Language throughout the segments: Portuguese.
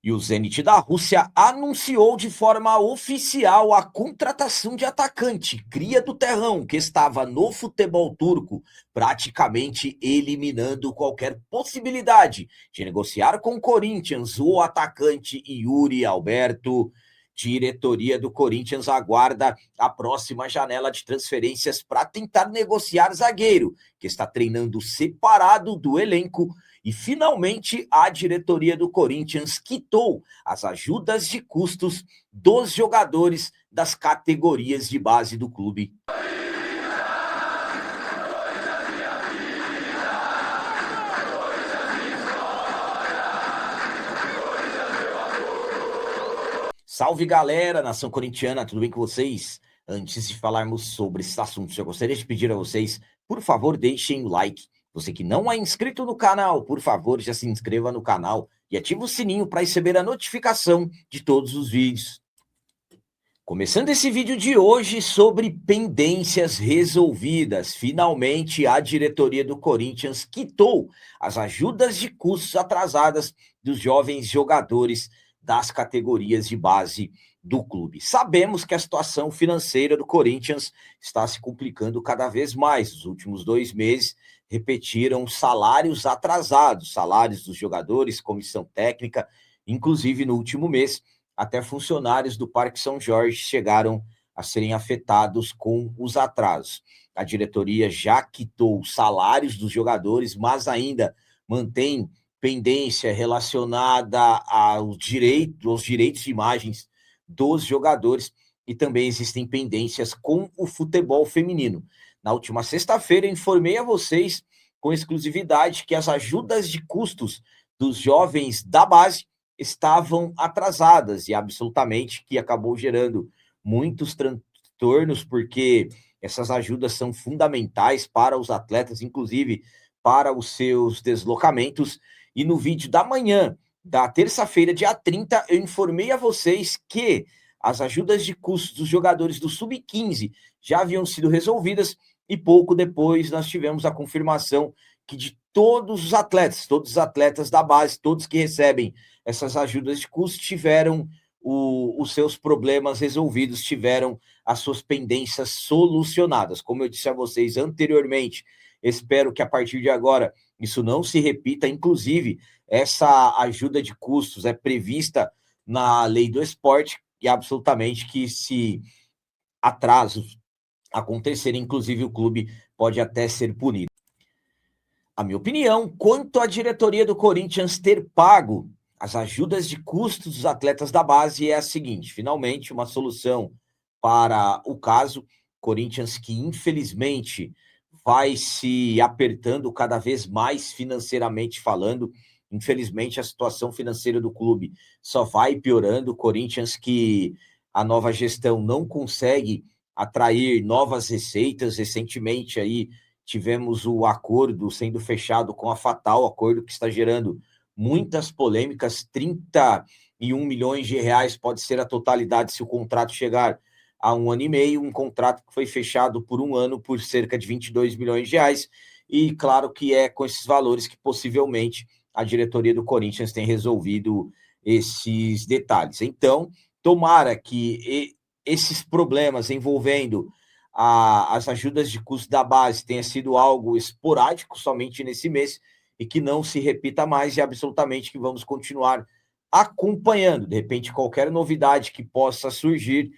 E o Zenit da Rússia anunciou de forma oficial a contratação de atacante, cria do terrão, que estava no futebol turco, praticamente eliminando qualquer possibilidade de negociar com o Corinthians o atacante Yuri Alberto. Diretoria do Corinthians aguarda a próxima janela de transferências para tentar negociar zagueiro, que está treinando separado do elenco. E, finalmente, a diretoria do Corinthians quitou as ajudas de custos dos jogadores das categorias de base do clube. Salve, galera, nação corintiana, tudo bem com vocês? Antes de falarmos sobre esses assuntos, eu gostaria de pedir a vocês, por favor, deixem o like. Você que não é inscrito no canal, por favor, já se inscreva no canal e ative o sininho para receber a notificação de todos os vídeos. Começando esse vídeo de hoje sobre pendências resolvidas, finalmente a diretoria do Corinthians quitou as ajudas de custos atrasadas dos jovens jogadores das categorias de base do clube. Sabemos que a situação financeira do Corinthians está se complicando cada vez mais. Nos últimos 2 meses, repetiram salários atrasados, salários dos jogadores, comissão técnica, inclusive no último mês, até funcionários do Parque São Jorge chegaram a serem afetados com os atrasos. A diretoria já quitou os salários dos jogadores, mas ainda mantém pendência relacionada aos direitos de imagens dos jogadores e também existem pendências com o futebol feminino. Na última sexta-feira, informei a vocês com exclusividade que as ajudas de custos dos jovens da base estavam atrasadas e absolutamente que acabou gerando muitos transtornos, porque essas ajudas são fundamentais para os atletas, inclusive para os seus deslocamentos. E no vídeo da manhã, da terça-feira, dia 30, eu informei a vocês que as ajudas de custos dos jogadores do Sub-15 já haviam sido resolvidas e pouco depois nós tivemos a confirmação que de todos os atletas da base, todos que recebem essas ajudas de custo tiveram os seus problemas resolvidos, tiveram as suas pendências solucionadas. Como eu disse a vocês anteriormente, espero que a partir de agora isso não se repita. Inclusive, essa ajuda de custos é prevista na lei do esporte e absolutamente que se atrasos acontecerem, inclusive o clube pode até ser punido. A minha opinião, quanto à diretoria do Corinthians ter pago as ajudas de custos dos atletas da base é a seguinte: finalmente uma solução para o caso. Corinthians que infelizmente vai se apertando cada vez mais financeiramente falando. Infelizmente a situação financeira do clube só vai piorando. Corinthians que a nova gestão não consegue atrair novas receitas. Recentemente aí tivemos o acordo sendo fechado com a Fatal, acordo que está gerando muitas polêmicas. 31 milhões de reais pode ser a totalidade se o contrato chegar a 1 ano e meio, um contrato que foi fechado por 1 ano por cerca de 22 milhões de reais, e claro que é com esses valores que possivelmente a diretoria do Corinthians tem resolvido esses detalhes. Então, tomara que esses problemas envolvendo as ajudas de custo da base tenha sido algo esporádico somente nesse mês e que não se repita mais, e absolutamente que vamos continuar acompanhando. De repente, qualquer novidade que possa surgir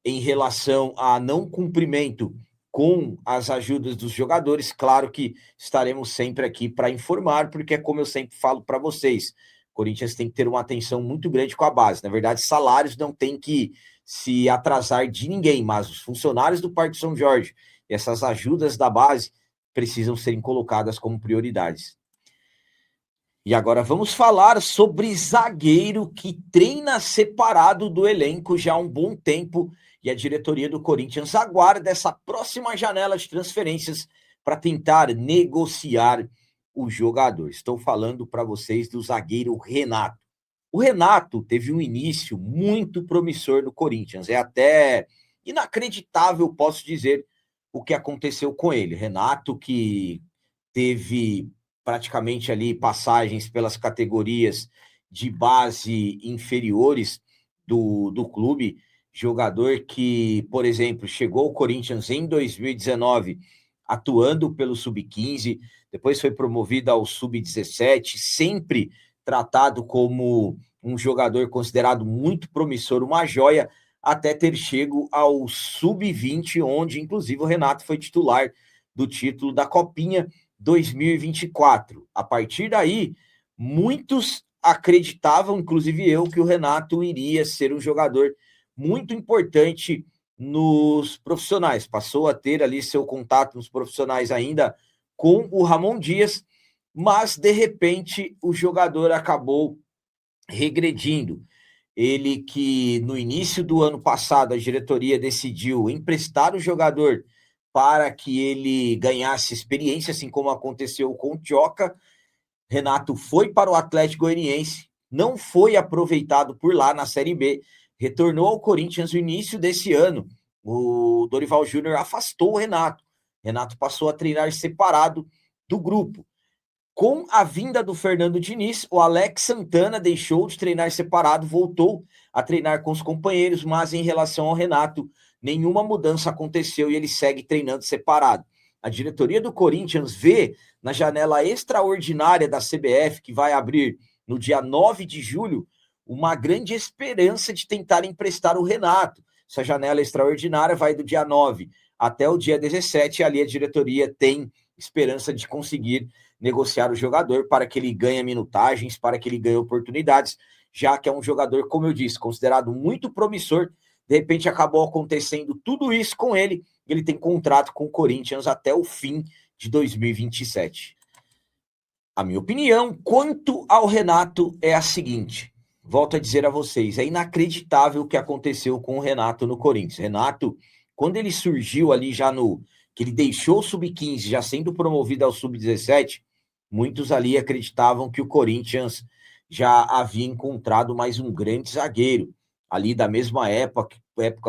em relação a não cumprimento com as ajudas dos jogadores, claro que estaremos sempre aqui para informar, porque é como eu sempre falo para vocês, o Corinthians tem que ter uma atenção muito grande com a base. Na verdade, salários não tem que se atrasar de ninguém, mas os funcionários do Parque São Jorge, essas ajudas da base precisam serem colocadas como prioridades. E agora vamos falar sobre zagueiro que treina separado do elenco já há um bom tempo, e a diretoria do Corinthians aguarda essa próxima janela de transferências para tentar negociar o jogador. Estou falando para vocês do zagueiro Renato. O Renato teve um início muito promissor no Corinthians. É até inacreditável, posso dizer, o que aconteceu com ele. Renato, que teve praticamente ali passagens pelas categorias de base inferiores do clube, jogador que, por exemplo, chegou ao Corinthians em 2019, atuando pelo Sub-15, depois foi promovido ao Sub-17, sempre tratado como um jogador considerado muito promissor, uma joia, até ter chego ao Sub-20, onde, inclusive, o Renato foi titular do título da Copinha 2024. A partir daí, muitos acreditavam, inclusive eu, que o Renato iria ser um jogador muito importante nos profissionais. Passou a ter ali seu contato nos profissionais ainda com o Ramon Dias, mas, de repente, o jogador acabou regredindo. Ele que, no início do ano passado, a diretoria decidiu emprestar o jogador para que ele ganhasse experiência, assim como aconteceu com o Tioca. Renato foi para o Atlético Goianiense, não foi aproveitado por lá na Série B, retornou ao Corinthians no início desse ano. O Dorival Júnior afastou o Renato. Renato passou a treinar separado do grupo. Com a vinda do Fernando Diniz, o Alex Santana deixou de treinar separado, voltou a treinar com os companheiros, mas em relação ao Renato, nenhuma mudança aconteceu e ele segue treinando separado. A diretoria do Corinthians vê na janela extraordinária da CBF, que vai abrir no dia 9 de julho, uma grande esperança de tentar emprestar o Renato. Essa janela extraordinária vai do dia 9 até o dia 17, e ali a diretoria tem esperança de conseguir negociar o jogador para que ele ganhe minutagens, para que ele ganhe oportunidades, já que é um jogador, como eu disse, considerado muito promissor. De repente acabou acontecendo tudo isso com ele. Ele tem contrato com o Corinthians até o fim de 2027. A minha opinião quanto ao Renato é a seguinte, volto a dizer a vocês, é inacreditável o que aconteceu com o Renato no Corinthians. Renato, quando ele surgiu ali já que ele deixou o Sub-15, já sendo promovido ao Sub-17, muitos ali acreditavam que o Corinthians já havia encontrado mais um grande zagueiro, ali da mesma época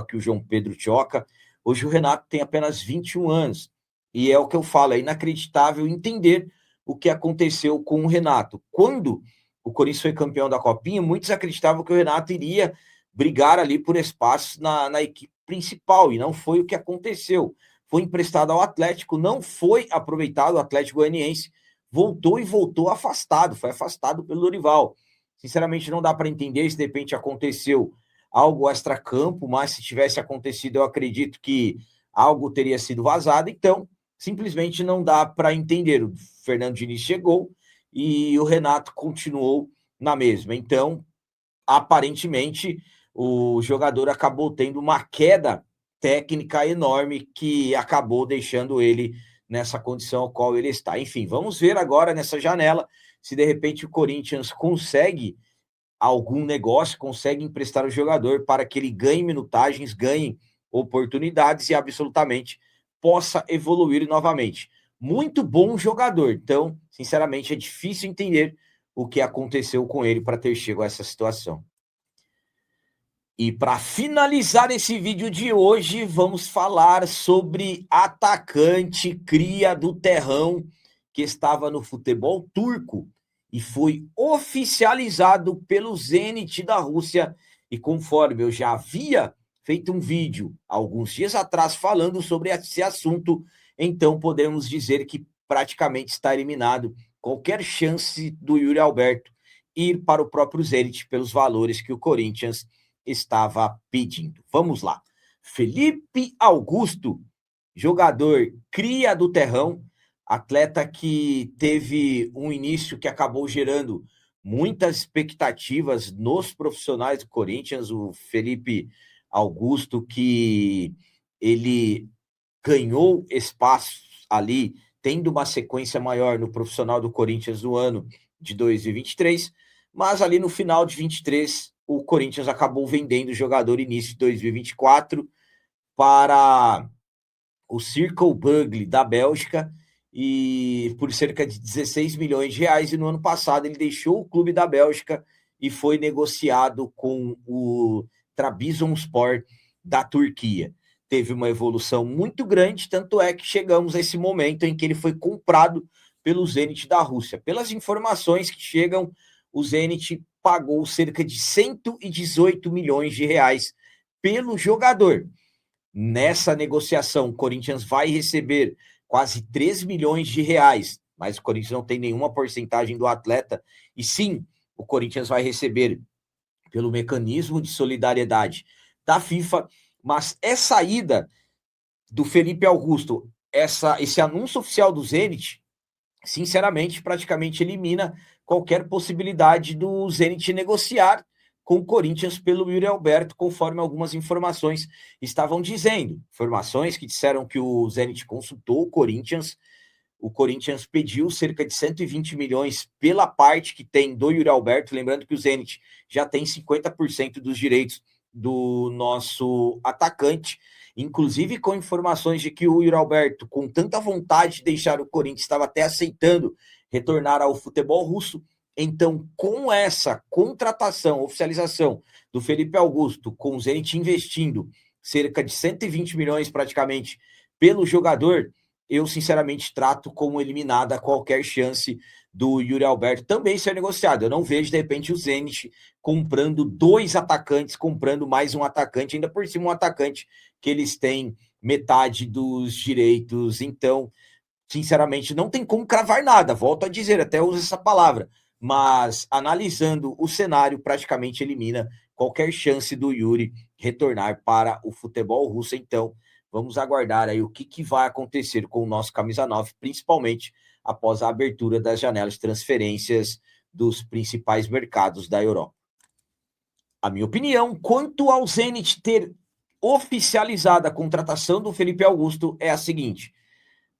que o João Pedro Tioca. Hoje o Renato tem apenas 21 anos, e é o que eu falo, é inacreditável entender o que aconteceu com o Renato. Quando o Corinthians foi campeão da Copinha, muitos acreditavam que o Renato iria brigar ali por espaços na equipe principal, e não foi o que aconteceu. Foi emprestado ao Atlético, não foi aproveitado, o Atlético Goianiense voltou afastado, foi afastado pelo Dorival. Sinceramente, não dá para entender se de repente aconteceu algo extracampo, mas se tivesse acontecido, eu acredito que algo teria sido vazado, então simplesmente não dá para entender. O Fernando Diniz chegou e o Renato continuou na mesma. Então, aparentemente, o jogador acabou tendo uma queda técnica enorme que acabou deixando ele nessa condição ao qual ele está. Enfim, vamos ver agora nessa janela se de repente o Corinthians consegue algum negócio, consegue emprestar o jogador para que ele ganhe minutagens, ganhe oportunidades e absolutamente possa evoluir novamente. Muito bom jogador, então, sinceramente, é difícil entender o que aconteceu com ele para ter chegado a essa situação. E para finalizar esse vídeo de hoje, vamos falar sobre atacante cria do Terrão, que estava no futebol turco e foi oficializado pelo Zenit da Rússia. E conforme eu já havia feito um vídeo alguns dias atrás falando sobre esse assunto, então podemos dizer que praticamente está eliminado qualquer chance do Yuri Alberto ir para o próprio Zenit pelos valores que o Corinthians estava pedindo. Vamos lá. Felipe Augusto, jogador cria do Terrão, atleta que teve um início que acabou gerando muitas expectativas nos profissionais do Corinthians. O Felipe Augusto, que ele ganhou espaços ali, tendo uma sequência maior no profissional do Corinthians no ano de 2023, mas ali no final de 23, o Corinthians acabou vendendo o jogador início de 2024 para o Circle Bugly da Bélgica e por cerca de 16 milhões de reais, e no ano passado ele deixou o clube da Bélgica e foi negociado com o Trabzonspor da Turquia. Teve uma evolução muito grande, tanto é que chegamos a esse momento em que ele foi comprado pelo Zenit da Rússia. Pelas informações que chegam, o Zenit pagou cerca de 118 milhões de reais pelo jogador. Nessa negociação, o Corinthians vai receber quase 3 milhões de reais, mas o Corinthians não tem nenhuma porcentagem do atleta, e sim, o Corinthians vai receber pelo mecanismo de solidariedade da FIFA, mas essa ida do Felipe Augusto, esse anúncio oficial do Zenit, sinceramente, praticamente elimina qualquer possibilidade do Zenit negociar com o Corinthians pelo Yuri Alberto, conforme algumas informações estavam dizendo. Informações que disseram que o Zenit consultou o Corinthians pediu cerca de 120 milhões pela parte que tem do Yuri Alberto, lembrando que o Zenit já tem 50% dos direitos do nosso atacante, inclusive com informações de que o Yuri Alberto, com tanta vontade de deixar o Corinthians, estava até aceitando retornar ao futebol russo. Então, com essa contratação, oficialização do Felipe Augusto, com o Zenit investindo cerca de 120 milhões praticamente pelo jogador, eu sinceramente trato como eliminada qualquer chance do Yuri Alberto também ser negociado. Eu não vejo, de repente, o Zenit comprando 2 atacantes, comprando mais um atacante, ainda por cima um atacante que eles têm metade dos direitos. Então, sinceramente, não tem como cravar nada, volto a dizer, até uso essa palavra, mas analisando o cenário, praticamente elimina qualquer chance do Yuri retornar para o futebol russo. Então, vamos aguardar aí o que vai acontecer com o nosso camisa 9, principalmente após a abertura das janelas de transferências dos principais mercados da Europa. A minha opinião, quanto ao Zenit ter oficializado a contratação do Felipe Augusto, é a seguinte: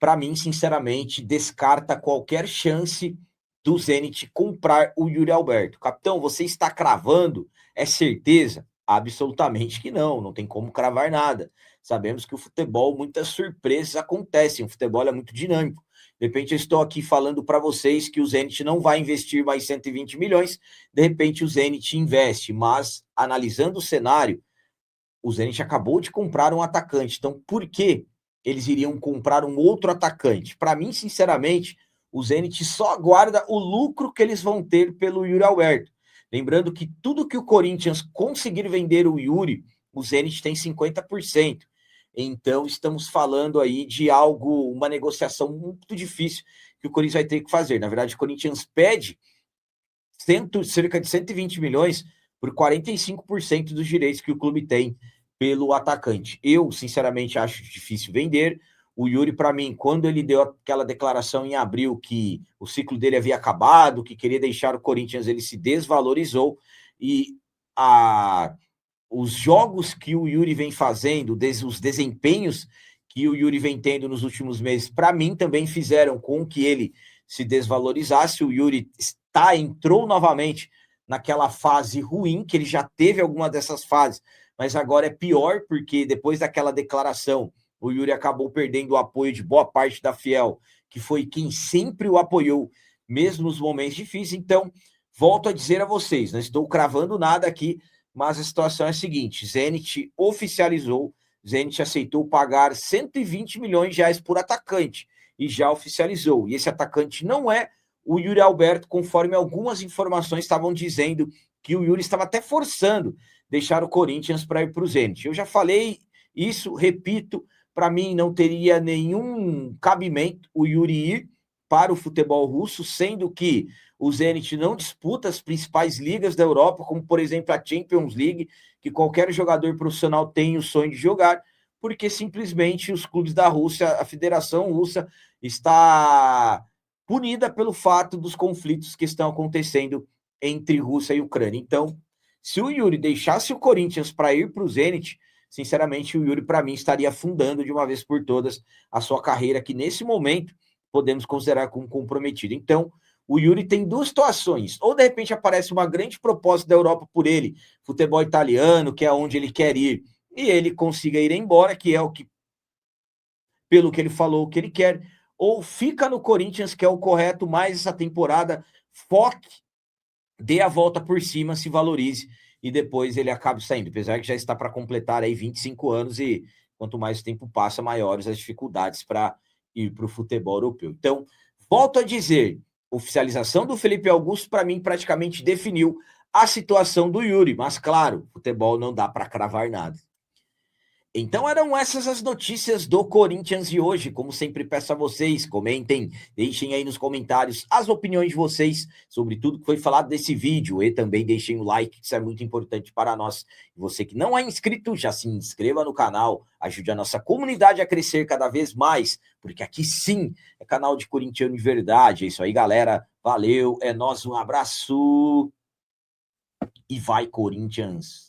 para mim, sinceramente, descarta qualquer chance do Zenit comprar o Yuri Alberto. Capitão, você está cravando? É certeza? Absolutamente que não, não tem como cravar nada. Sabemos que o futebol, muitas surpresas acontecem, o futebol é muito dinâmico. De repente, eu estou aqui falando para vocês que o Zenit não vai investir mais 120 milhões, de repente o Zenit investe, mas analisando o cenário, o Zenit acabou de comprar um atacante, então por que eles iriam comprar um outro atacante? Para mim, sinceramente, o Zenit só aguarda o lucro que eles vão ter pelo Yuri Alberto. Lembrando que tudo que o Corinthians conseguir vender o Yuri, o Zenit tem 50%. Então, estamos falando aí de algo, uma negociação muito difícil que o Corinthians vai ter que fazer. Na verdade, o Corinthians pede cerca de 120 milhões por 45% dos direitos que o clube tem pelo atacante. Eu, sinceramente, acho difícil vender. O Yuri, para mim, quando ele deu aquela declaração em abril que o ciclo dele havia acabado, que queria deixar o Corinthians, ele se desvalorizou. E os jogos que o Yuri vem fazendo, os desempenhos que o Yuri vem tendo nos últimos meses, para mim também fizeram com que ele se desvalorizasse. O Yuri entrou novamente naquela fase ruim, que ele já teve alguma dessas fases, mas agora é pior, porque depois daquela declaração, o Yuri acabou perdendo o apoio de boa parte da Fiel, que foi quem sempre o apoiou, mesmo nos momentos difíceis. Então, volto a dizer a vocês, não estou cravando nada aqui, mas a situação é a seguinte: Zenit oficializou, Zenit aceitou pagar 120 milhões de reais por atacante, e já oficializou. E esse atacante não é o Yuri Alberto, conforme algumas informações estavam dizendo que o Yuri estava até forçando deixar o Corinthians para ir para o Zenit. Eu já falei isso, repito, para mim não teria nenhum cabimento o Yuri ir para o futebol russo, sendo que o Zenit não disputa as principais ligas da Europa, como, por exemplo, a Champions League, que qualquer jogador profissional tem o sonho de jogar, porque simplesmente os clubes da Rússia, a Federação Russa, está punida pelo fato dos conflitos que estão acontecendo entre Rússia e Ucrânia. Então, se o Yuri deixasse o Corinthians para ir para o Zenit, sinceramente, o Yuri, para mim, estaria afundando de uma vez por todas a sua carreira, que nesse momento podemos considerar como comprometida. Então, o Yuri tem duas situações. Ou, de repente, aparece uma grande proposta da Europa por ele, futebol italiano, que é onde ele quer ir, e ele consiga ir embora, que é o que, pelo que ele falou, o que ele quer, ou fica no Corinthians, que é o correto, mais essa temporada, foque, dê a volta por cima, se valorize, e depois ele acaba saindo, apesar que já está para completar aí 25 anos, e quanto mais o tempo passa, maiores as dificuldades para ir para o futebol europeu. Então, volto a dizer, oficialização do Felipe Augusto, para mim, praticamente definiu a situação do Yuri, mas claro, futebol não dá para cravar nada. Então eram essas as notícias do Corinthians de hoje. Como sempre peço a vocês, comentem, deixem aí nos comentários as opiniões de vocês sobre tudo que foi falado desse vídeo e também deixem o like, que isso é muito importante para nós. Você que não é inscrito, já se inscreva no canal, ajude a nossa comunidade a crescer cada vez mais, porque aqui sim é canal de corintiano de verdade. É isso aí, galera. Valeu, é nóis, um abraço e vai Corinthians!